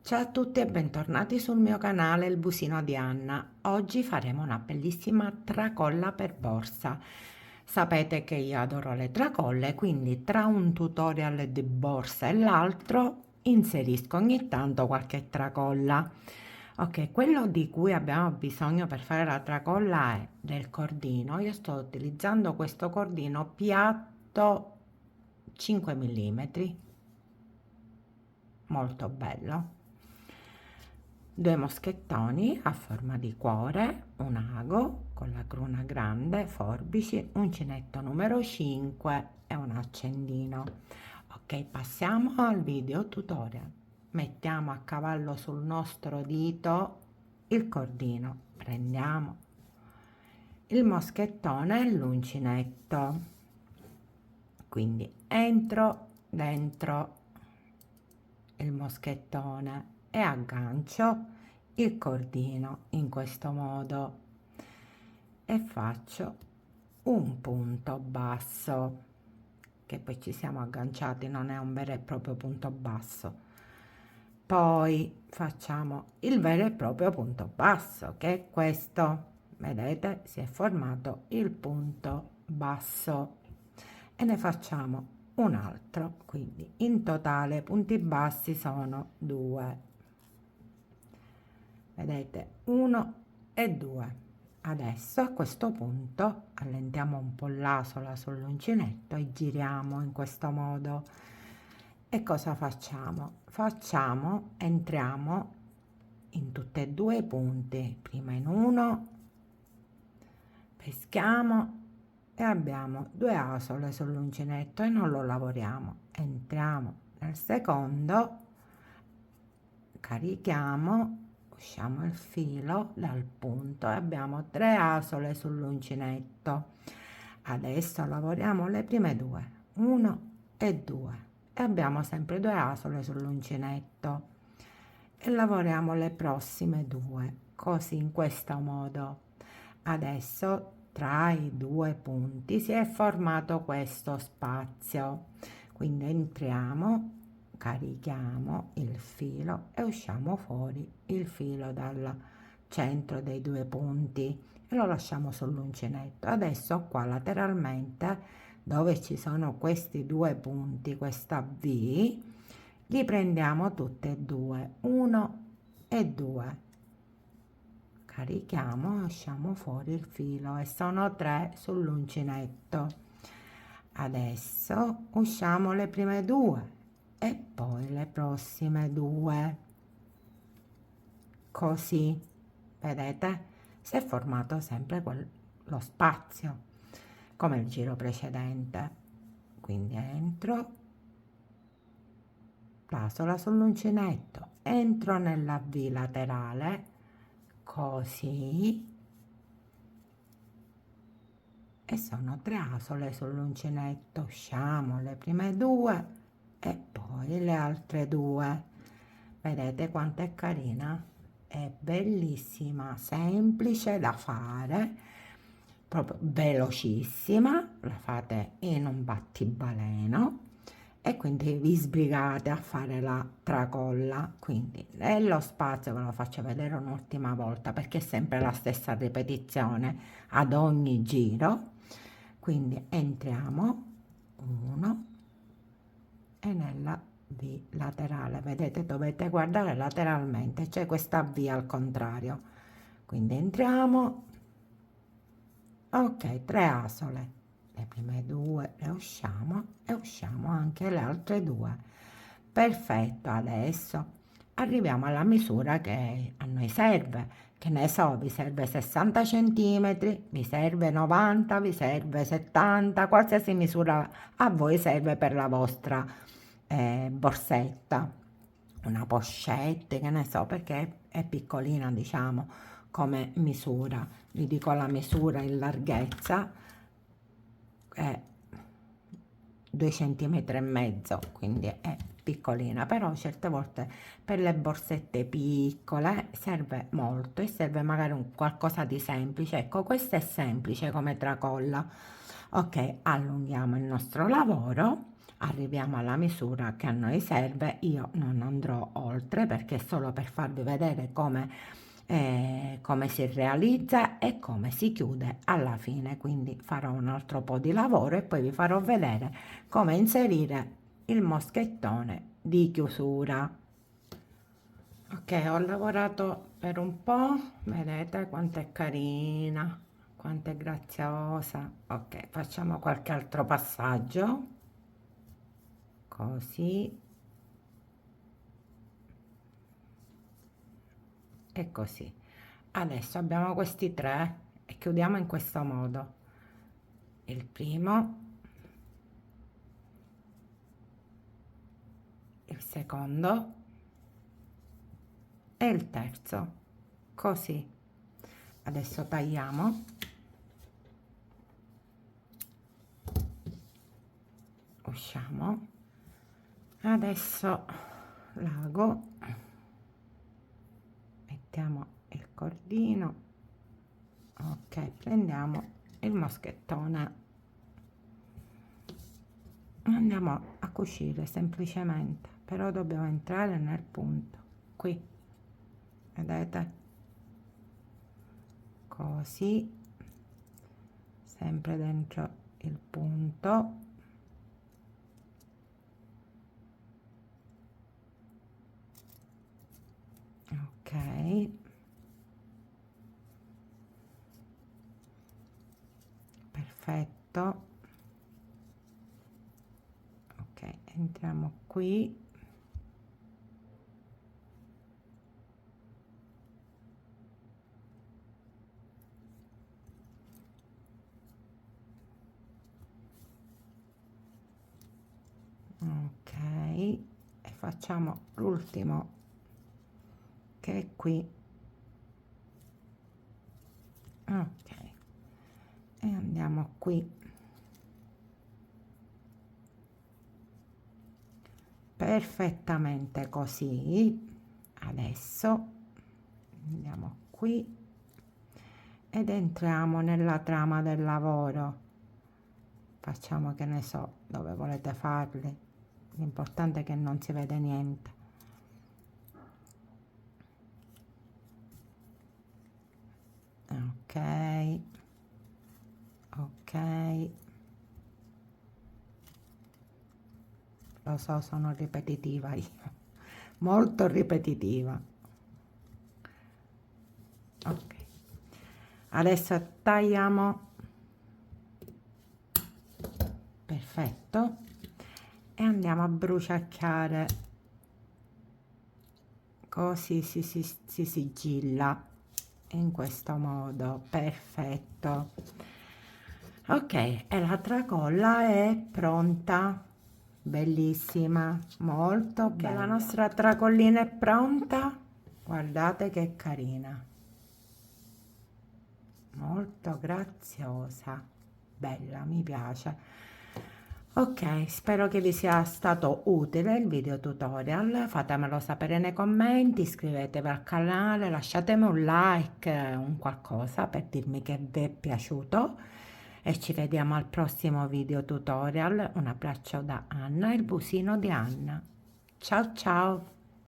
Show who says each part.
Speaker 1: Ciao a tutti e bentornati sul mio canale Il Busino di Anna. Oggi faremo una bellissima tracolla per borsa. Sapete che io adoro le tracolle, quindi tra un tutorial di borsa e l'altro inserisco ogni tanto qualche tracolla. Ok, quello di cui abbiamo bisogno per fare la tracolla è del cordino. Io sto utilizzando questo cordino piatto 5 mm, molto bello, due moschettoni a forma di cuore, un ago con la cruna grande, forbici, uncinetto numero 5 e un accendino. Ok, passiamo al video tutorial. Mettiamo a cavallo sul nostro dito il cordino, prendiamo il moschettone e l'uncinetto, quindi entro dentro il moschettone e aggancio il cordino in questo modo e faccio un punto basso, che poi ci siamo agganciati, non è un vero e proprio punto basso. Poi facciamo il vero e proprio punto basso, che è questo. Vedete, si è formato il punto basso e ne facciamo un altro, quindi in totale punti bassi sono 2. Vedete, 1 e 2. Adesso a questo punto allentiamo un po' l'asola sull'uncinetto e giriamo in questo modo. E cosa facciamo? Entriamo in tutti e due i punti, prima in uno, peschiamo e abbiamo due asole sull'uncinetto e non lo lavoriamo. Entriamo nel secondo, carichiamo, usciamo il filo dal punto e abbiamo 3 asole sull'uncinetto. Adesso lavoriamo le prime due, 1 e 2, e abbiamo sempre 2 asole sull'uncinetto e lavoriamo le prossime due, così in questo modo. Adesso tra i due punti si è formato questo spazio, quindi entriamo, carichiamo il filo e usciamo fuori il filo dal centro dei due punti e lo lasciamo sull'uncinetto. Adesso qua lateralmente, dove ci sono questi due punti, questa V, li prendiamo tutte e due, 1 e 2, carichiamo e usciamo fuori il filo e sono 3 sull'uncinetto. Adesso usciamo le prime due e poi le prossime due, così vedete si è formato sempre lo spazio come il giro precedente. Quindi entro, l'asola sull'uncinetto, entro nella V laterale, così, e sono 3 asole sull'uncinetto, usciamo le prime due e poi le altre due. Vedete quanto è carina? È bellissima, semplice da fare, proprio velocissima, la fate in un battibaleno e quindi vi sbrigate a fare la tracolla. Quindi nello spazio ve lo faccio vedere un'ultima volta perché è sempre la stessa ripetizione ad ogni giro. Quindi entriamo 1 e nella V laterale, vedete, dovete guardare lateralmente, c'è questa V al contrario, quindi entriamo, ok, 3 asole, le prime due le usciamo e usciamo anche le altre due. Perfetto, adesso arriviamo alla misura che a noi serve, che ne so, vi serve 60 centimetri, vi serve 90, vi serve 70, qualsiasi misura a voi serve per la vostra borsetta, una pochette, che ne so, perché è piccolina, diciamo, come misura. Vi dico la misura in larghezza è 2 centimetri e mezzo, quindi è piccolina, però certe volte per le borsette piccole serve molto e serve magari un qualcosa di semplice. Ecco, questa è semplice come tracolla. Ok, allunghiamo il nostro lavoro. arriviamo alla misura che a noi serve. Io non andrò oltre perché è solo per farvi vedere come si realizza e come si chiude alla fine, quindi farò un altro po' di lavoro e poi vi farò vedere come inserire il moschettone di chiusura. Ok, ho lavorato per un po', vedete quanto è carina, quanto è graziosa. Ok, facciamo qualche altro passaggio, così e così. Adesso abbiamo questi tre e chiudiamo in questo modo. Il primo, il secondo e il terzo, così. Adesso tagliamo, usciamo, adesso l'ago, mettiamo il cordino, ok, prendiamo il moschettone, andiamo a cucire semplicemente, però dobbiamo entrare nel punto, qui, vedete? Così, sempre dentro il punto, ok, perfetto, ok, entriamo qui, ok, e facciamo l'ultimo che è qui, ok, e andiamo qui, perfettamente così. Adesso andiamo qui ed entriamo nella trama del lavoro, facciamo, che ne so, dove volete farli, l'importante è che non si vede niente. Ok, ok, lo so, sono ripetitiva io, molto ripetitiva. Ok, adesso tagliamo, perfetto, e andiamo a bruciacchiare, così si sigilla in questo modo, perfetto. Ok, e la tracolla è pronta, bellissima, molto bella. La nostra tracollina è pronta, guardate che carina, molto graziosa, bella, mi piace. Ok, spero che vi sia stato utile il video tutorial, fatemelo sapere nei commenti, iscrivetevi al canale, lasciatemi un like, un qualcosa per dirmi che vi è piaciuto e ci vediamo al prossimo video tutorial. Un abbraccio da Anna, il busino di Anna. Ciao ciao!